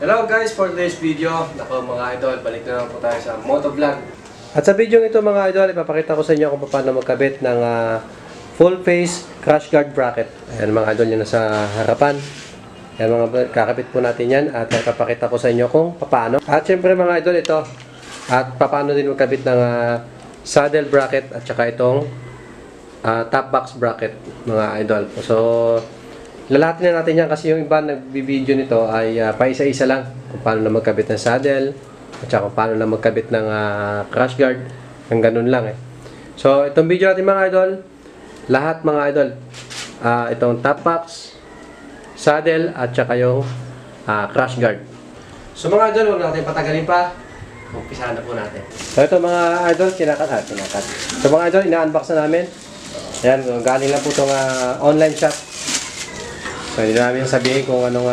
Hello guys, for today's video, nako mga idol, balik na naman po tayo sa motovlog. At sa video ito mga idol, ipapakita ko sa inyo kung paano magkabit ng full face crash guard bracket. Ayan mga idol, yun nasa harapan. Ayan mga kakabit po natin yan at ipapakita ko sa inyo kung paano. At syempre mga idol, ito at paano din magkabit ng saddle bracket at saka itong top box bracket mga idol. So lalahatin na natin yan kasi yung iba nagbibideo nito ay paisa-isa lang kung paano na magkabit ng saddle at saka kung paano na magkabit ng crash guard. Ang ganun lang eh. So itong video natin mga idol, lahat mga idol, itong top box, saddle at saka yung crash guard. So mga idol, huwag natin patagalin pa. Umpisahan na po natin. So ito mga idol, kinakat. So mga idol, ina-unbox na namin. Ayan, galing lang po itong online shop. So, hindi namin sabihin kung anong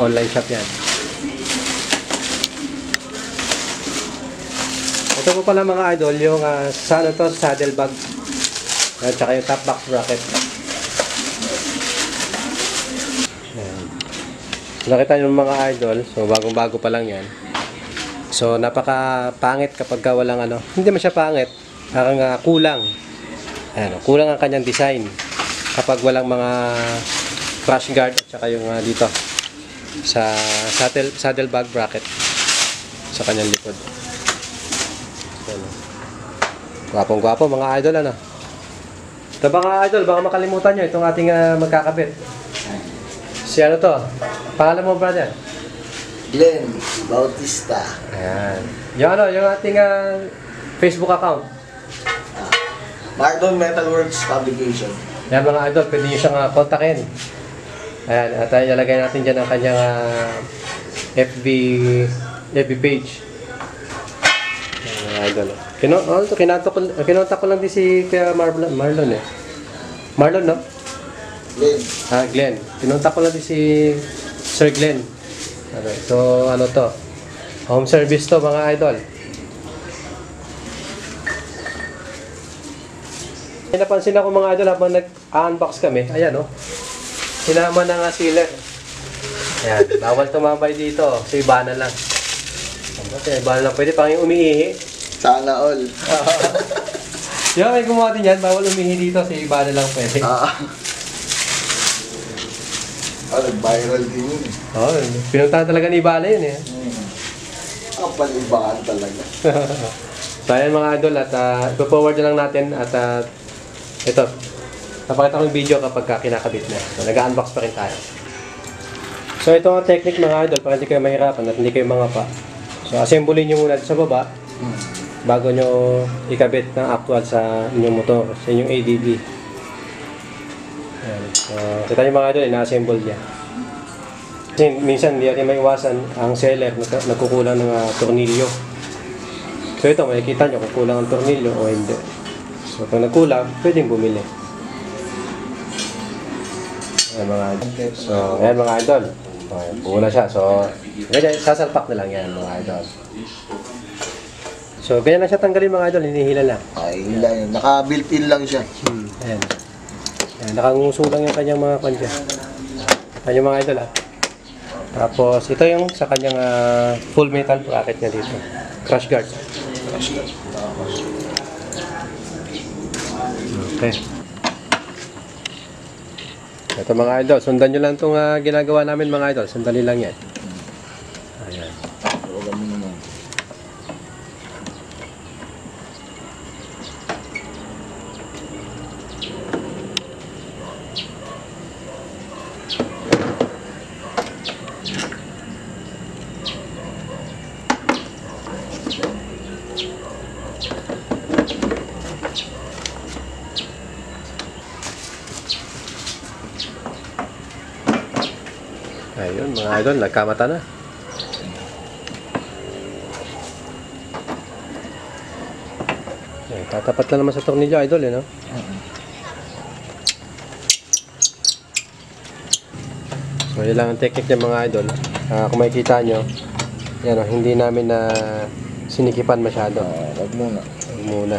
online shop yan. Ito po pala mga idol, yung saddle bag. At saka yung top box bracket. Ayan. Nakita nyo mga idol, so bagong-bago pa lang yan. So, napaka-pangit kapag walang hindi man siya pangit, parang kulang. Ayan, kulang ang kanyang design kapag walang mga crash guard at saka yung dito sa saddle bag bracket sa kanyang likod. So, gwapong-gwapo mga idol Ito mga idol, baka makalimutan nyo itong ating magkakabit. Si to? Pangalan mo brother? Glenn Bautista. Ayan. Yung ating Facebook account. Mardon Metalworks Publication. Yan mga idol, pwede nyo siyang kontakin. Ayan, at ilalagay natin dyan ang kanyang FB page. Ayan, mga idol. Kinontak ko lang din si Kuya Marlon eh. Marlon, no? Glenn. Glenn. Kinontak ko lang din si Sir Glenn. So, to? Home service to, mga idol. Napansin ako mga idol habang nag-unbox kami. Ayan, oh. Sinama na nga sealer. Ayan, bawal tumambay dito. So, iba na lang. Iba na lang. Pwede pang yung umiihi. Sana all. Yung may gumawa din yan, bawal umihi dito. So, iba na lang pwede. Nag-viral din yun eh. Pinuntahan talaga ni Ibala yun eh. Ang palibaan talaga. So, ayan mga idol. At ipo-forward na lang natin. At ito. Napakita ko yung video kapag kinakabit na. So, nag-unbox pa rin tayo. So, ito ang technique mga idol para hindi kayo mahirapan at hindi kayo mangapa. So, assemblein nyo muna sa baba bago nyo ikabit ng actual sa inyong motor, sa inyong ADB. Ayan. So, kita nyo mga idol, ina-assemble niya. Kasi minsan hindi natin maiwasan ang seller nagkukulang ng tornilyo. So, ito, makikita nyo kung kulang ang tornilyo o hindi. So, kung nagkulang, pwedeng bumili. Ayan mga idol. So, ayan mga idol. Okay, buo na siya. So, ganyan, sasalpak na lang yan mga idol. So, ganyan lang siya tanggalin mga idol. Hinihila lang. Ay, naka-built-in lang siya. Ayan. Ayan, nakanguso lang yung kanyang mga kanya. Kanyang mga idol Tapos, ito yung sa kanyang full metal bracket niya dito. Crash guard. Okay. Ito mga idol, sundan nyo lang itong ginagawa namin mga idol. Sandali lang yan. Ayan. Ayun mga idol, nagkamata na. Ayan, tatapat lang naman sa tornilyo idol no? So yun lang ang technique niya mga idol. Kung makikita nyo, yan hindi namin na sinikipan masyado. Wag muna. Wag muna.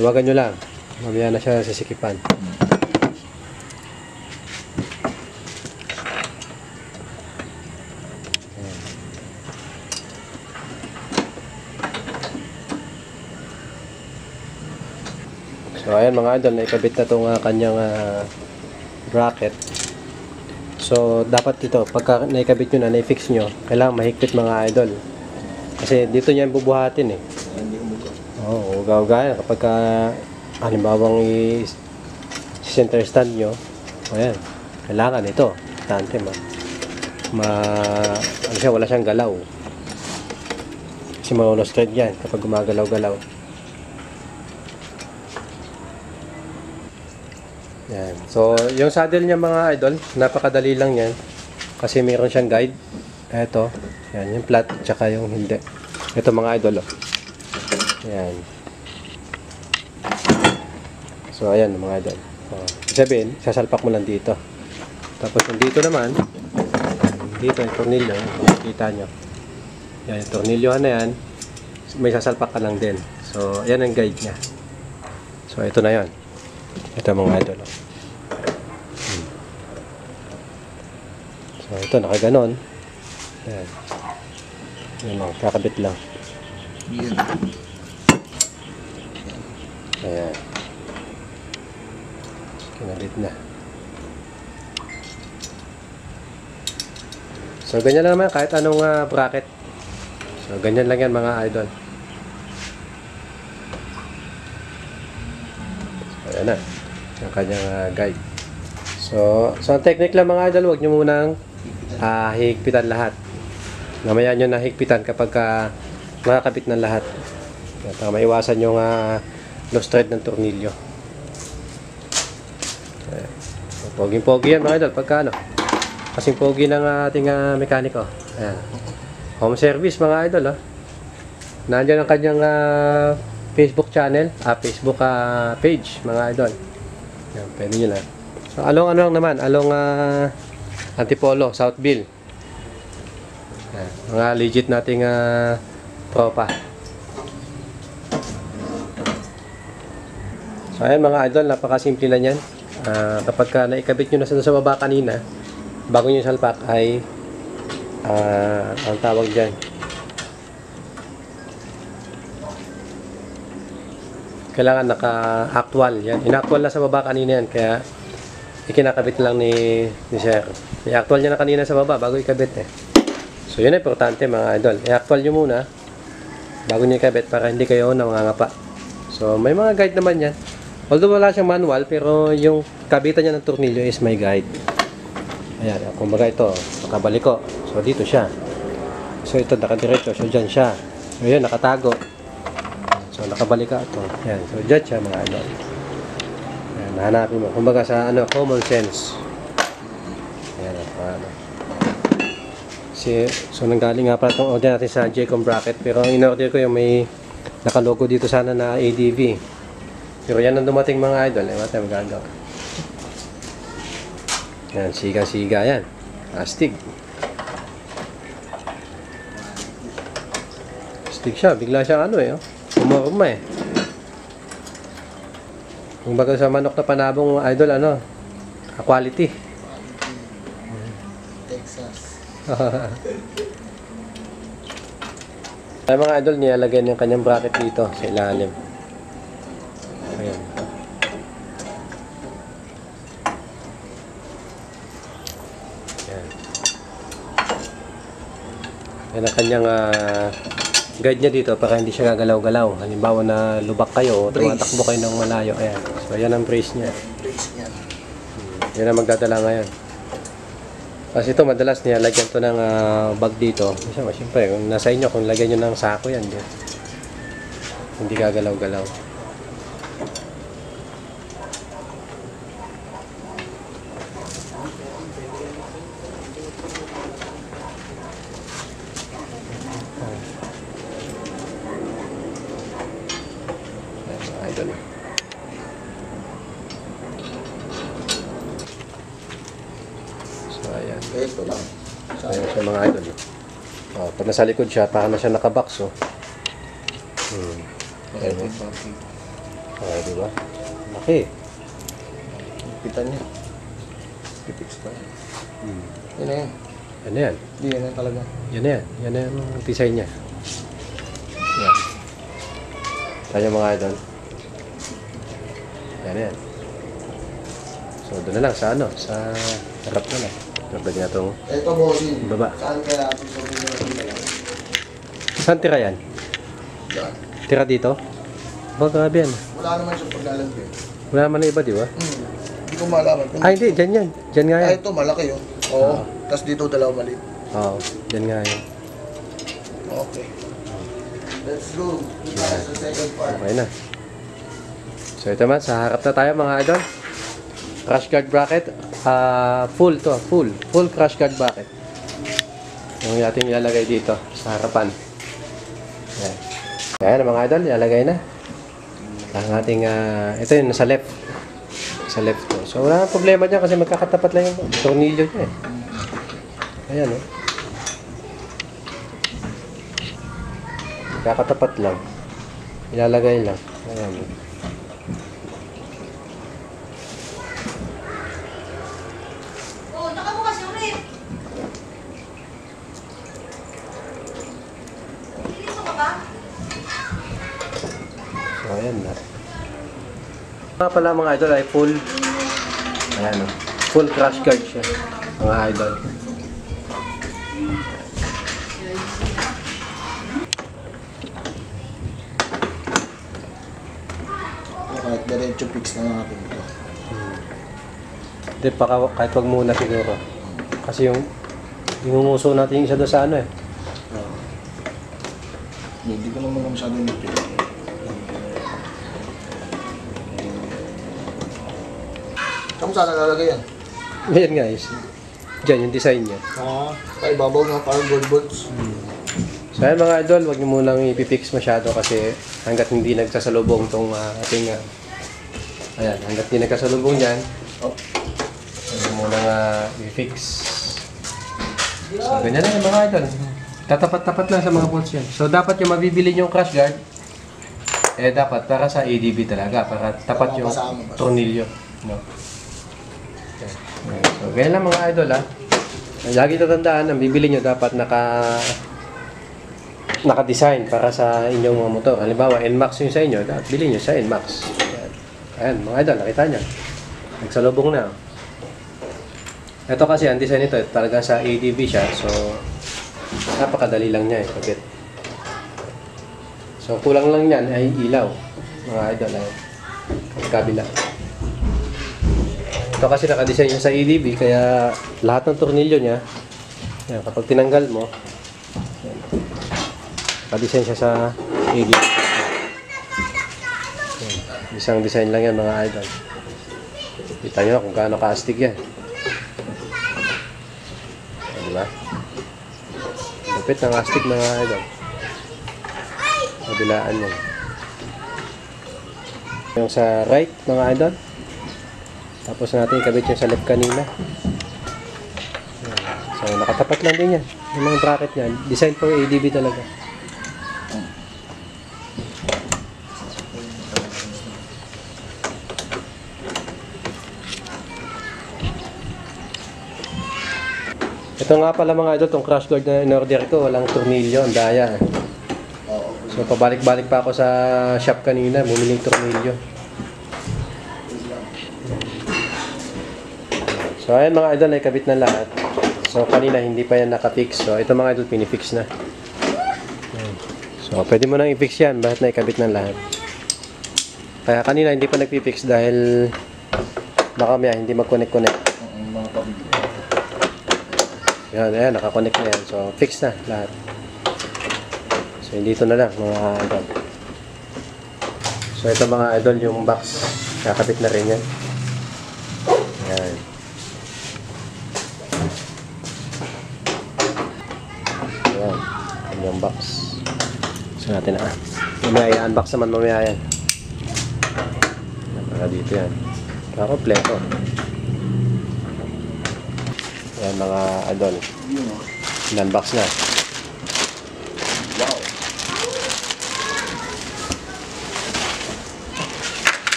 Luwagan nyo lang. Mamaya na siya sisikipan. So ayan mga idol, naikabit na itong kanyang bracket. So dapat ito, pagka naikabit nyo na, naifix nyo, kailangan mahigpit mga idol. Kasi dito niya bubuhatin eh. Hindi mo ko. Oo, ugaw-uga yan. Kapag halimbawang i-center stand nyo, ayan, kailangan ito. Tante ano siya, wala siyang galaw. Kasi straight yan kapag gumagalaw-galaw. Yan. So, yung saddle niya mga idol, napakadali lang yan. Kasi mayroon siyang guide. Ito, yan, yung flat, tsaka yung hindi. Ito mga idol, oh. Yan. So, ayan mga idol. Sabihin, sasalpak mo lang dito. Tapos yung dito naman, dito yung tornilyo, makikita nyo. Yan, yung tornilyo na yan, may sasalpak ka lang din. So, yan ang guide niya. So, ito na yan. Ito mga idol. So, ito, nakaganon. Yan. Yan lang, kakabit lang. Yan. Ayan. Kinabit na. So, ganyan lang naman kahit anong bracket. So, ganyan lang yan mga idol. So, ayan na. Yung kanyang guide. So, ang technique lang mga idol, huwag nyo munang higpitan lahat. Mamaya nyo na higpitan kapag makakabit ng lahat. At maiwasan yung loose thread ng tornilyo. Ayan. So, poging-pogi yan mga idol pagka ano. Kasing pogi ng ating mekaniko. Ayan. Home service mga idol. Nandiyan ang kanyang Facebook channel, Facebook page mga idol. Ayan, pwede nyo lang. So, along ano lang naman, along Antipolo, Southville. Ayan, mga legit nating tropa. So ayan mga idol, napakasimple lang yan. Kapag naikabit nyo na sa baba kanina, bago nyo salpak ay ang tawag dyan, kailangan naka-actual yan. Inactual na sa baba kanina yan, kaya ikinakabit lang ni Sir. I-actual niya na kanina sa baba bago ikabit eh. So yun ay importante mga idol. I-actual nyo muna bago nyo ikabit para hindi kayo nangangapa. So may mga guide naman yan. Although wala siyang manual, pero yung kabitan niya ng tornilyo is may guide. Ayan, kumbaga ito, nakabalik ko. So dito siya. So ito nakadiretso, so dyan siya. So yun, nakatago. So nakabalik ka ito. Ayan, so dyan siya mga idol. Ayan, nahanapin mo. Kumbaga sa common sense. Ayan, so nanggaling nga pala itong order natin sa Jaycom bracket. Pero ang in-order ko yung may nakalogo dito sana na ADV. Pero yan ang dumating mga idol. Wala tayo magagawa. Yan, siga-siga yan. Astig. Astig siya. Bigla siya umaruma eh. Kung baga sa manok na panabong idol, quality. Texas. Ay mga idol, nilalagay yung kanyang bracket dito sa ilalim. Ayan. Yan ang kanyang guide niya dito para hindi siya gagalaw-galaw. Halimbawa na lubak kayo o tumatakbo kayo ng malayo. Ayan. So, yan ang brace niya. Yan ang magdadala ngayon. Kasi ito madalas nilalagyan to ng bag dito. Siyempre, kung nasa inyo, kung lagyan nyo ng sako yan, hindi gagalaw-galaw. Idol. So, ayan. Ito lang. Ayan siya mga idol. Pag nasa likod siya, para na siya nakabox. Ayan. Okay, diba? Laki. Pitan niya. Pipix pa. Yan na yan. Yan na yan. Hindi, yan na talaga. Yan na yan. Yan na yung design niya. Yan. Tayo mga idol. Yan. So, doon na lang sa ano, sa harap na lang. Pwede na itong Ito, bossing. baba. Saan kaya susunod na lang? Saan tira yan? Diyan. Tira dito? Oh, grabe yan. Wala naman siyang paglalagay. Wala naman na iba, di ba? Hindi ko malaman. Ay, hindi. Dyan yan. Dyan nga yan. Ito, malaki yun. Oo. Tapos dito, dalawa maliit. Oo, dyan nga yan. Okay. Let's go. Dito tayo sa second part. Okay na. So, ito man. Sa harap na tayo, mga idol. Crash guard bracket. Full to. Full crash guard bracket. Yung ating ilalagay dito sa harapan. Yan. Yan, mga idol. Ilalagay na. Ang ating, ito yun, nasa left. Sa left to. So, wala nang problema dyan kasi magkakatapat lang yung tornilyo niya eh. Ayan, oh. Magkakatapat lang. Ilalagay lang. Ayan, oh. Oh, nakabukas yung rip. Dito ka ba? So, ayan na. Mga pala mga idol ay full, ayan o, full crash guard siya, mga idol. Kahit diretso fix na natin ito. Hindi, kahit wag muna siguro. Kasi yung umuso natin yung isa doon sa ano eh. Hindi ko naman masyado nipil. Saan mo saan nalalagay yan? Ayan guys, dyan yung design niya. Ay, babaw na parang gold bolts. So ayan mga idol, wag niyo munang ipipix masyado kasi hanggat hindi nagsasalubong tong ating, ayan, hanggat hindi nagkasalubong yan, Oh. wag niyo munang ipifix. So ganyan lang yung mga idol. Tatapat-tapat lang sa mga bolts yan. So dapat yung mabibili yung crash guard, dapat para sa ADB talaga, para tapat yung tornilyo. No? So ganyan lang mga idol Lagi tatandaan, ang bibili nyo dapat naka-design para sa inyong mga motor. Halimbawa, NMAX yung sa inyo, dapat bilhin nyo sa NMAX. Ayan, mga idol, nakita nyo. Nagsalubong na. Ito kasi, ang design nito, talaga sa ADB siya. So, napakadali lang niya kabit. So, kulang lang yan ay ilaw. Mga idol, kabila. Ito kasi nakadesign niya sa ADB, kaya lahat ng tornilyo niya, yan, kapag tinanggal mo, yan, nakadesign siya sa ADB. Yan, isang design lang yan mga idol. Kita nyo kung gaano ka-astig yan. Diba? Lupit ng astig mga idol. Kabilaan yan. Yung sa right mga idol. Tapos natin ikabit yung sa left kanina. So nakatapat lang din yan. Yung mga bracket niya. Design for ADB talaga. Ito nga pala mga idol, itong crash guard na in-order ko, walang tornilyo, ang daya. So pabalik-balik pa ako sa shop kanina, bumili ng tornilyo. So ayan mga idol, nakikabit na lahat. So kanina hindi pa yan nakafix. So ito mga idol, pinifix na. Ayan. So pwede mo nang i-fix yan, bakit nakikabit na lahat. Kaya kanina hindi pa nagpipix dahil baka maya hindi mag-connect-connect. Mga pabili. Yan, ayan, nakakonect na yan. So, fix na lahat. So, dito na lang mga idol. So, ito mga idol, yung box. Kakabit na rin yan. Ayan. Ayan. Ayan yung box. So, natin na. Mamaya, i-unbox naman mamaya yan. Para dito yan. Kompleto. Ayan mga idol. In-unbox na. Wow.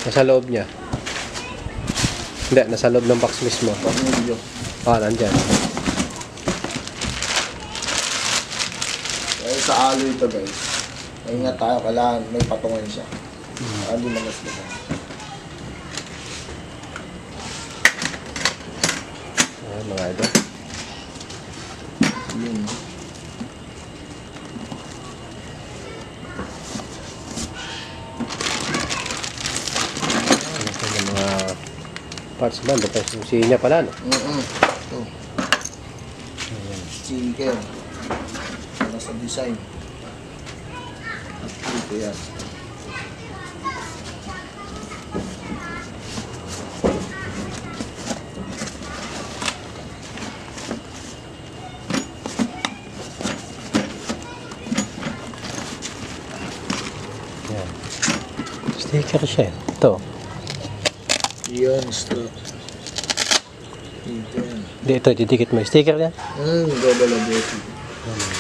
Nasa loob niya. Hindi, nasa loob ng box mismo. Tornilyo. Nandyan. Dahil sa alo ito guys. Ingat tayo, kailangan may patungan siya. Hindi magasgasan. mga idol. Yun. Yung mga parts ba? Dapat yung siya pala, no? Ito. Sticker. Para sa design. At dito yan. Yan. Sticker siya. Ito. Yan, strap. Dito yan. Hindi, ito. Didikit mo. Sticker yan. Double adhesive. Yan.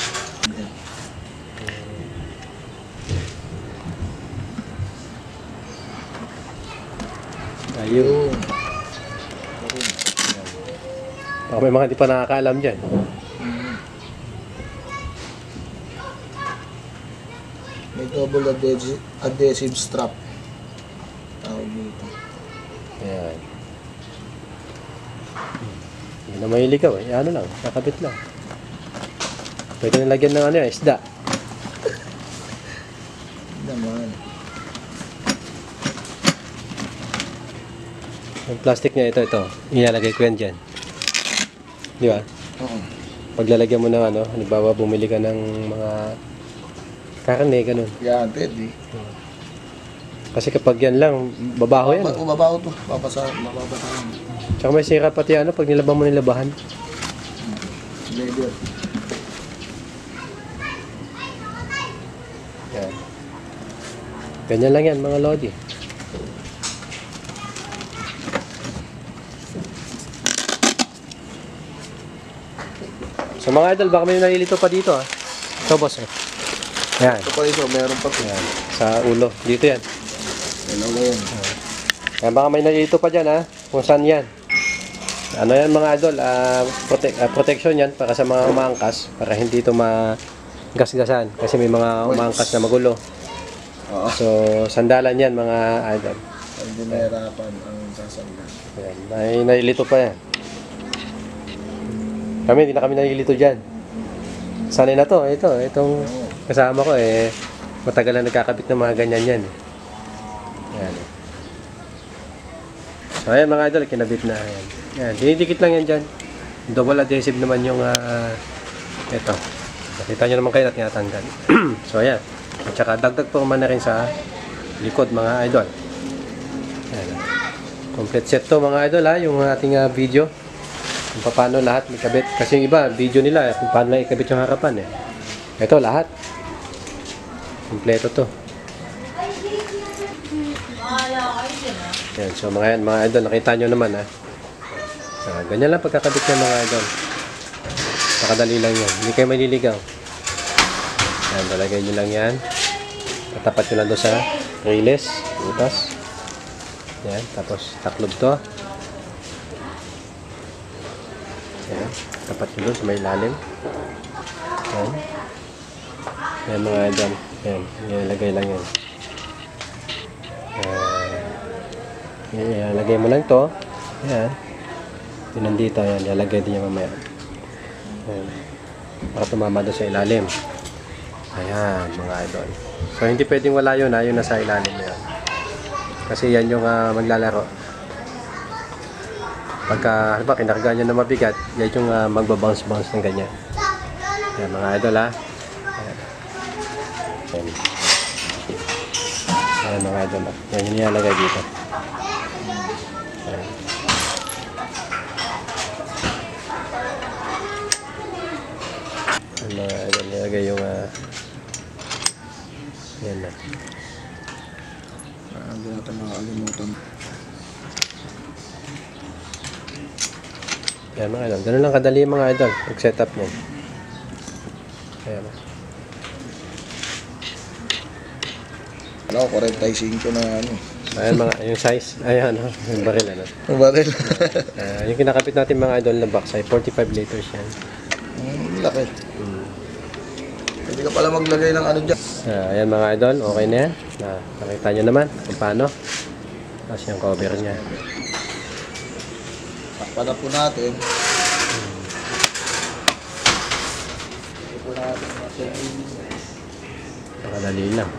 Ayun. Baka may mga hindi pa nakakaalam dyan. May double adhesive strap. Tawag dito. Ayan. Hindi na mahiligaw eh. Ano lang, kakabit lang. Pwede na lagyan ng ano yan, isda. Naman. Yung plastic niya, ito. Ilalagay ko yan dyan. Di ba? Oo. Paglalagyan mo ng ano, halimbawa bumili ka ng mga karne, ganun. Yan, pwede. Kasi kapag yan lang, babaho yan. Kung babaho to, mababasa lang. Tsaka may sira pati ano, pag nilabang mo nilabahan. Leather. Yan. Ganyan lang yan, mga lodi. So mga idol, baka may nalilito pa dito ah. Ito boss eh. Yan. Ito pa ito, meron pa ito. Yan. Sa ulo. Dito yan. Dalawa yan. Yan, baka may nalilito pa dyan ha. Kung saan yan. Ano yan mga idol, protection yan para sa mga umaangkas. Para hindi ito magasgasan. Kasi may mga umaangkas na magulo. Oo. So, sandalan yan mga idol. Hindi nahirapan ang sasanggan. Yan. May nalilito pa yan. Kami, hindi na kami nalilito dyan. Sanay na to. Itong kasama ko eh. Matagal na nagkakabit ng mga ganyan yan. Yan. So, ayan mga idol, kinabit na. Ayan. Yan. Dinidikit lang yan dyan. Double adhesive naman yung ito. Nakita nyo naman kayo na tinatanggal. So, ayan. At saka dagdag po man na rin sa likod mga idol. Ayan. Complete set to mga idol ha, yung ating video. Kung paano lahat may kabit. Kasi yung iba, video nila kung paano lang ikabit yung harapan eh. Ito lahat. Kompleto to. Yan, so mga idol, nakita nyo naman ha. Ganyan lang pagkakabit ng mga idol. Nakadali lang yan. Hindi kayo maliligaw. Yan, lalagay nyo lang yan. Tatapat nyo lang doon sa release. Butas. Yan, tapos taklob to. Yan, tapat nyo doon sa may lalim. Yan. Yan mga idol. Yan, ilalagay lang yan. Ilalagay mo lang to. Yan. Yun nandito. Yan, ilalagay din yung mamaya. Yan. Para tumama doon sa ilalim. Ayan, mga idol. So, hindi pwedeng wala yun ha, yung nasa ilalim na yan. Kasi yan yung maglalaro. Pagka, halimbawa, kinarga nyo na mabigat, yan yung magbabounce-bounce ng ganyan. Ayan, mga idol ha. Ayan. Ayan. Ayan, mga idol ha. Yan yung nilalagay dito. Ayan. Ayan, mga idol, nilalagay yung yan na. Hindi natin makakalimutan. Ayan mga idol. Ganun lang kadali mga idol. Mag-setup nyo. Ayan. Alam ko, 45 na ano. Ayan mga, yung size. Ayan, yung baril ano. Ang baril. Yung kinakapit natin mga idol na box ay 45 liters yan. Laki. Hindi ka pala maglagay ng ano dyan. Ayan mga idol, okay na yan. Nakita nyo naman kung paano. Tapos yung cover niya. Takpan na po natin. po natin. Nakadali lang.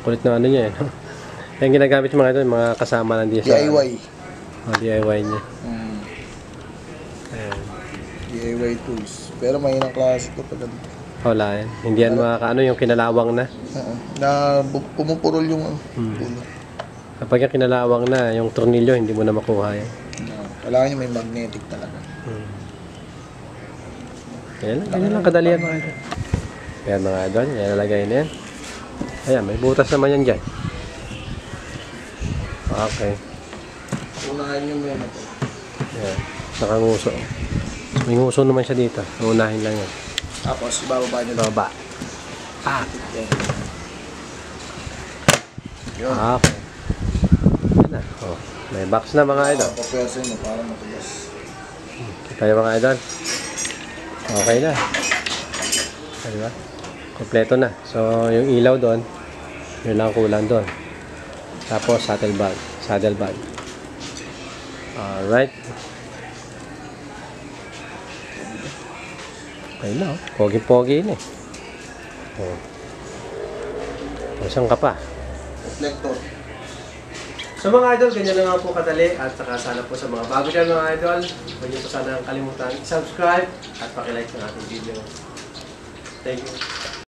Kulit na ano niya eh. No? Yung ginagamit yung mga ito, yung mga kasama lang din sa DIY. DIY niya. Ayan. DIY tools. Pero may inang klase ito pala. Wala yan. Hindi yan makakaano yung kinalawang na. Na pumupurol yung ulo. Kapag yung kinalawang na, yung tornilyo, hindi mo na makuha yan. Kailangan nyo may magnetic talaga. Ganyan lang kadali yan mga idol. Ayan mga idol, yan nalagay na yan. Ayan, may butas naman yan dyan. Okay. Unahan nyo muna ito. Ayan, nakanguso. May nguso naman siya dito. Unahin lang yan. Tapos, ibababa nyo lang. Baba. Ah, Yan. Yun. okay. Yan na. Oh, may box na mga idol. Papersin mo para matugas. Tayo mga idol. Okay na. Diba? Kompleto na. So, yung ilaw doon, yun lang kulang doon. Tapos, saddle bag. Saddle bag. Alright. Okay na, oh. Pogi-pogi na eh. Oh. Saan ka pa? Reflector. So mga idol, ganyan na nga po kadali at saka sana po sa mga bago dyan mga idol, huwag niyo po sana kalimutan i-subscribe at pakilike ng ating video. Thank you.